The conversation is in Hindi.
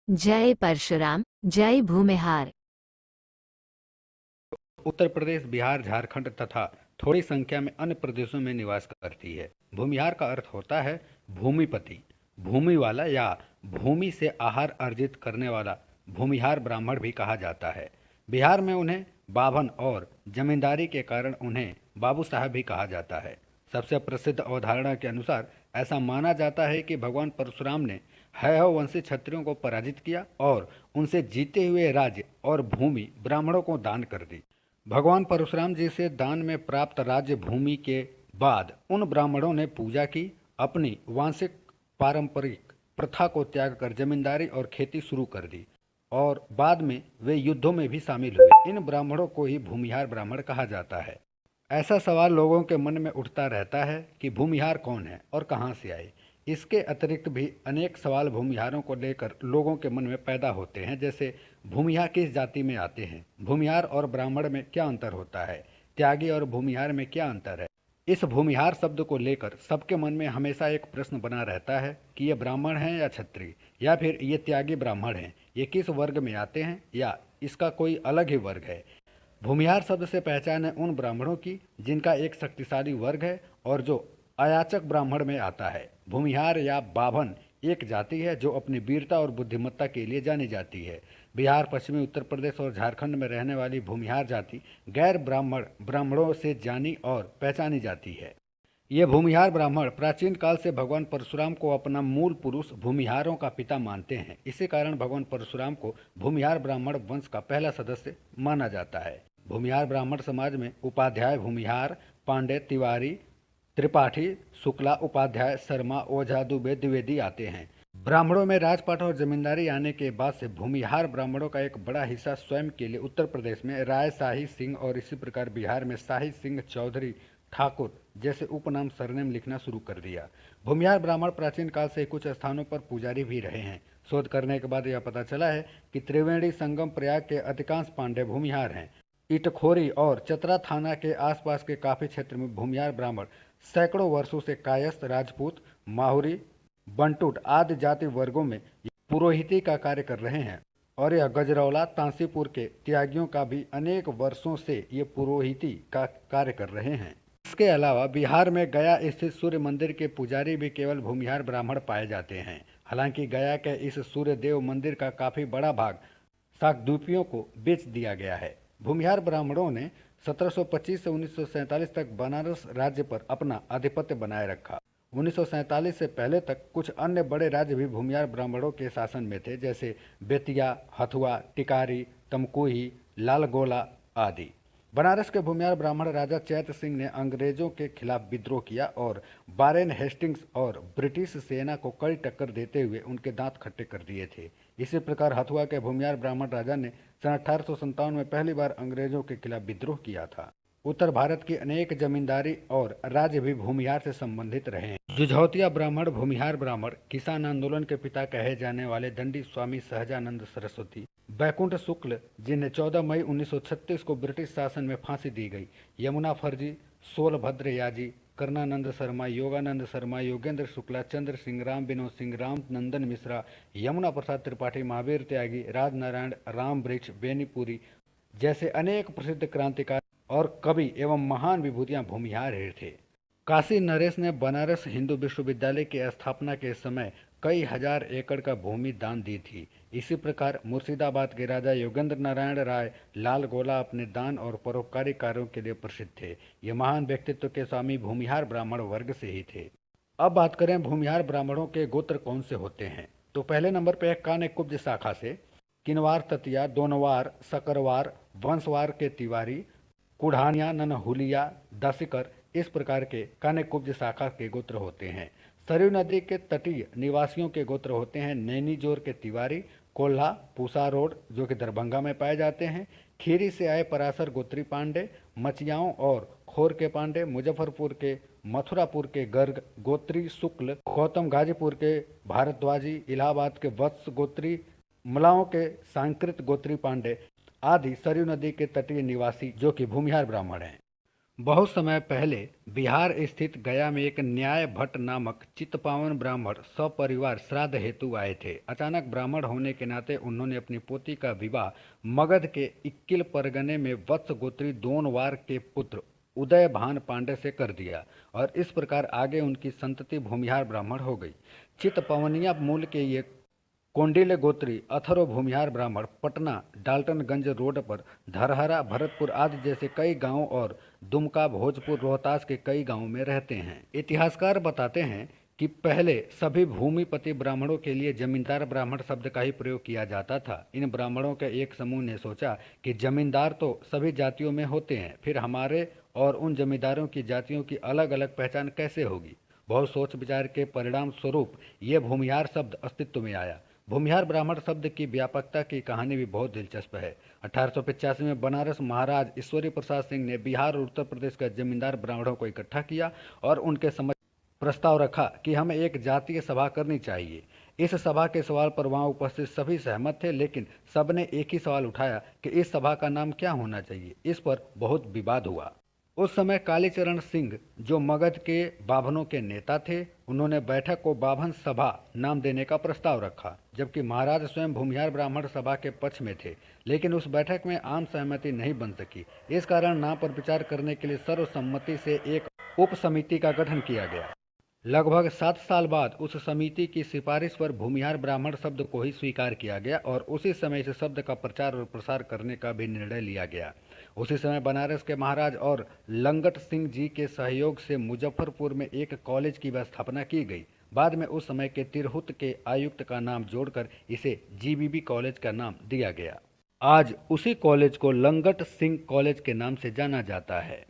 जय परशुराम, जय भूमिहार। उत्तर प्रदेश, बिहार, झारखंड तथा थोड़ी संख्या में अन्य प्रदेशों में निवास करती है। भूमिहार का अर्थ होता है भूमिपति, भूमि वाला या भूमि से आहार अर्जित करने वाला। भूमिहार ब्राह्मण भी कहा जाता है। बिहार में उन्हें बाभन और जमींदारी के कारण उन्हें बाबू साहब भी कहा जाता है। सबसे प्रसिद्ध अवधारणा के अनुसार ऐसा माना जाता है कि भगवान परशुराम ने हैहव वंशी क्षत्रियों को पराजित किया और उनसे जीते हुए राज्य और भूमि ब्राह्मणों को दान कर दी। भगवान परशुराम जी से दान में प्राप्त राज्य भूमि के बाद उन ब्राह्मणों ने पूजा की, अपनी वांशिक पारंपरिक प्रथा को त्याग कर जमींदारी और खेती शुरू कर दी और बाद में वे युद्धों में भी शामिल हुए। इन ब्राह्मणों को ही भूमिहार ब्राह्मण कहा जाता है। ऐसा सवाल लोगों के मन में उठता रहता है कि भूमिहार कौन है और कहाँ से आए। इसके अतिरिक्त भी अनेक सवाल भूमिहारों को लेकर लोगों के मन में पैदा होते हैं, जैसे भूमिहार किस जाति में आते हैं, भूमिहार और ब्राह्मण में क्या अंतर होता है, त्यागी और भूमिहार में क्या अंतर है। इस भूमिहार शब्द को लेकर सबके मन में हमेशा एक प्रश्न बना रहता है कि ये ब्राह्मण हैं या क्षत्रिय, या फिर ये त्यागी ब्राह्मण हैं, ये किस वर्ग में आते हैं या इसका कोई अलग ही वर्ग है। भूमिहार शब्द से पहचान है उन ब्राह्मणों की जिनका एक शक्तिशाली वर्ग है और जो अयाचक ब्राह्मण में आता है। भूमिहार या बाभन एक जाति है जो अपनी वीरता और बुद्धिमत्ता के लिए जानी जाती है। बिहार, पश्चिमी उत्तर प्रदेश और झारखंड में रहने वाली भूमिहार जाति गैर ब्राह्मण ब्राह्मणों से जानी और पहचानी जाती है। ये भूमिहार ब्राह्मण प्राचीन काल से भगवान परशुराम को अपना मूल पुरुष भूमिहारों का पिता मानते हैं। इसी कारण भगवान परशुराम को भूमिहार ब्राह्मण वंश का पहला सदस्य माना जाता है। भूमिहार ब्राह्मण समाज में उपाध्याय भूमिहार, पांडे, तिवारी, त्रिपाठी, शुक्ला, उपाध्याय, शर्मा, ओझा, दुबे, द्विवेदी आते हैं। ब्राह्मणों में राजपाट और जमींदारी आने के बाद से भूमिहार ब्राह्मणों का एक बड़ा हिस्सा स्वयं के लिए उत्तर प्रदेश में राय, शाही, सिंह और इसी प्रकार बिहार में शाही, सिंह, चौधरी, ठाकुर जैसे उपनाम सरनेम लिखना शुरू कर दिया। भूमिहार ब्राह्मण प्राचीन काल से कुछ स्थानों पर पुजारी भी रहे हैं। शोध करने के बाद यह पता चला है कि त्रिवेणी संगम प्रयाग के अधिकांश पांडे भूमिहार हैं। इटखोरी और चतरा थाना के आसपास के काफी क्षेत्र में भूमिहार ब्राह्मण सैकड़ों वर्षों से कायस्थ, राजपूत, माहुरी, बंटुट आदि जाति वर्गों में पुरोहिती का कार्य कर रहे हैं और यह गजरौला, तांसीपुर के त्यागियों का भी अनेक वर्षों से ये पुरोहिती का कार्य कर रहे हैं। इसके अलावा बिहार में गया स्थित सूर्य मंदिर के पुजारी भी केवल भूमिहार ब्राह्मण पाए जाते हैं। हालांकि गया के इस सूर्य देव मंदिर का काफी बड़ा भाग शाकद्वीपियों को बेच दिया गया है। भूमिहार ब्राह्मणों ने 1725 से 1947 तक बनारस राज्य पर अपना आधिपत्य बनाए रखा। 1947 से पहले तक कुछ अन्य बड़े राज्य भी भूमिहार ब्राह्मणों के शासन में थे, जैसे बेतिया, हथुआ, टिकारी, तमकुही, लालगोला आदि। बनारस के भूमिहार ब्राह्मण राजा चैत सिंह ने अंग्रेजों के खिलाफ विद्रोह किया और वारेन हेस्टिंग्स और ब्रिटिश सेना को कड़ी टक्कर देते हुए उनके दांत खट्टे कर दिए थे। इसी प्रकार हथुआ के भूमिहार ब्राह्मण राजा ने सन 1857 में पहली बार अंग्रेजों के खिलाफ विद्रोह किया था। उत्तर भारत की अनेक जमींदारी और राज्य भी भूमिहार से संबंधित रहे हैं। जुझौतिया ब्राह्मण भूमिहार ब्राह्मण किसान आंदोलन के पिता कहे जाने वाले दंडी स्वामी सहजानंद सरस्वती, बैकुंठ शुक्ल जिन्हें 14 मई 1936 को ब्रिटिश शासन में फांसी दी गई, यमुना फर्जी, सोलभद्र याजी, करणानंद शर्मा, योगानंद शर्मा, योगेंद्र शुक्ला, चंद्र सिंह, राम विनोद सिंह, राम नंदन मिश्रा, यमुना प्रसाद त्रिपाठी, महावीर त्यागी, राजनारायण, राम वृक्ष, बेनीपुरी जैसे अनेक प्रसिद्ध क्रांतिकारी और कवि एवं महान विभूतियां भूमिहार ही थे। काशी नरेश ने बनारस हिंदू विश्वविद्यालय की स्थापना के समय कई हजार एकड़ का भूमि दान दी थी। इसी प्रकार मुर्शिदाबाद के राजा योगेंद्र नारायण राय लाल गोला अपने दान और परोपकारी कार्यों के लिए प्रसिद्ध थे। ये महान व्यक्तित्व के स्वामी भूमिहार ब्राह्मण वर्ग से ही थे। अब बात करें भूमिहार ब्राह्मणों के गोत्र कौन से होते हैं, तो पहले नंबर पर है कान्यकुब्ज शाखा से किनवार, ततिया, दोनवार, सकरवार, वंशवार के तिवारी, कुढ़ानिया, ननहुलिया, दसिकर इस प्रकार के कान्यकुब्ज शाखा के गोत्र होते हैं। सरयू नदी के तटीय निवासियों के गोत्र होते हैं नैनीजोर के तिवारी, कोल्हा, पूसा रोड जो कि दरभंगा में पाए जाते हैं, खीरी से आए पराशर गोत्री पांडे, मचियाओं और खोर के पांडे, मुजफ्फरपुर के, मथुरापुर के गर्ग गोत्री शुक्ल, गौतम गाजीपुर के भारद्वाजी, इलाहाबाद के वत्स गोत्री, मलाओं के सांकृत गोत्री पांडे आदि सरयू नदी के तटीय निवासी जो कि भूमिहार ब्राह्मण हैं। बहुत समय पहले बिहार स्थित गया में एक न्याय भट्ट नामक चित्पावन ब्राह्मण सपरिवार श्राद्ध हेतु आए थे। अचानक ब्राह्मण होने के नाते उन्होंने अपनी पोती का विवाह मगध के इक्किल परगने में वत्स गोत्री दोनवार के पुत्र उदय भान पांडे से कर दिया और इस प्रकार आगे उनकी संतति भूमिहार ब्राह्मण हो गई। चित्पवनिया मूल के ये कौंडिल्य गोत्री अथर्व भूमिहार ब्राह्मण पटना डाल्टनगंज रोड पर धरहरा भरतपुर आदि जैसे कई गांवों और दुमका भोजपुर रोहतास के कई गांवों में रहते हैं। इतिहासकार बताते हैं कि पहले सभी भूमिपति ब्राह्मणों के लिए जमींदार ब्राह्मण शब्द का ही प्रयोग किया जाता था। इन ब्राह्मणों के एक समूह ने सोचा कि जमींदार तो सभी जातियों में होते हैं, फिर हमारे और उन जमींदारों की जातियों की अलग अलग पहचान कैसे होगी। बहुत सोच विचार के परिणाम स्वरूप ये भूमिहार शब्द अस्तित्व में आया। भूमिहार ब्राह्मण शब्द की व्यापकता की कहानी भी बहुत दिलचस्प है। 1885 में बनारस महाराज ईश्वरी प्रसाद सिंह ने बिहार और उत्तर प्रदेश के जमींदार ब्राह्मणों को इकट्ठा किया और उनके समक्ष प्रस्ताव रखा कि हमें एक जातीय सभा करनी चाहिए। इस सभा के सवाल पर वहां उपस्थित सभी सहमत थे, लेकिन सबने एक ही सवाल उठाया कि इस सभा का नाम क्या होना चाहिए। इस पर बहुत विवाद हुआ। उस समय कालीचरण सिंह जो मगध के बाभनों के नेता थे, उन्होंने बैठक को बाभन सभा नाम देने का प्रस्ताव रखा, जबकि महाराज स्वयं भूमिहार ब्राह्मण सभा के पक्ष में थे। लेकिन उस बैठक में आम सहमति नहीं बन सकी। इस कारण नाम पर विचार करने के लिए सर्वसम्मति से एक उप समिति का गठन किया गया। लगभग 7 साल बाद उस समिति की सिफारिश पर भूमिहार ब्राह्मण शब्द को ही स्वीकार किया गया और उसी समय इस शब्द का प्रचार और प्रसार करने का भी निर्णय लिया गया। उसी समय बनारस के महाराज और लंगट सिंह जी के सहयोग से मुजफ्फरपुर में एक कॉलेज की स्थापना की गई। बाद में उस समय के तिरहुत के आयुक्त का नाम जोड़कर इसे जीबीबी कॉलेज का नाम दिया गया। आज उसी कॉलेज को लंगट सिंह कॉलेज के नाम से जाना जाता है।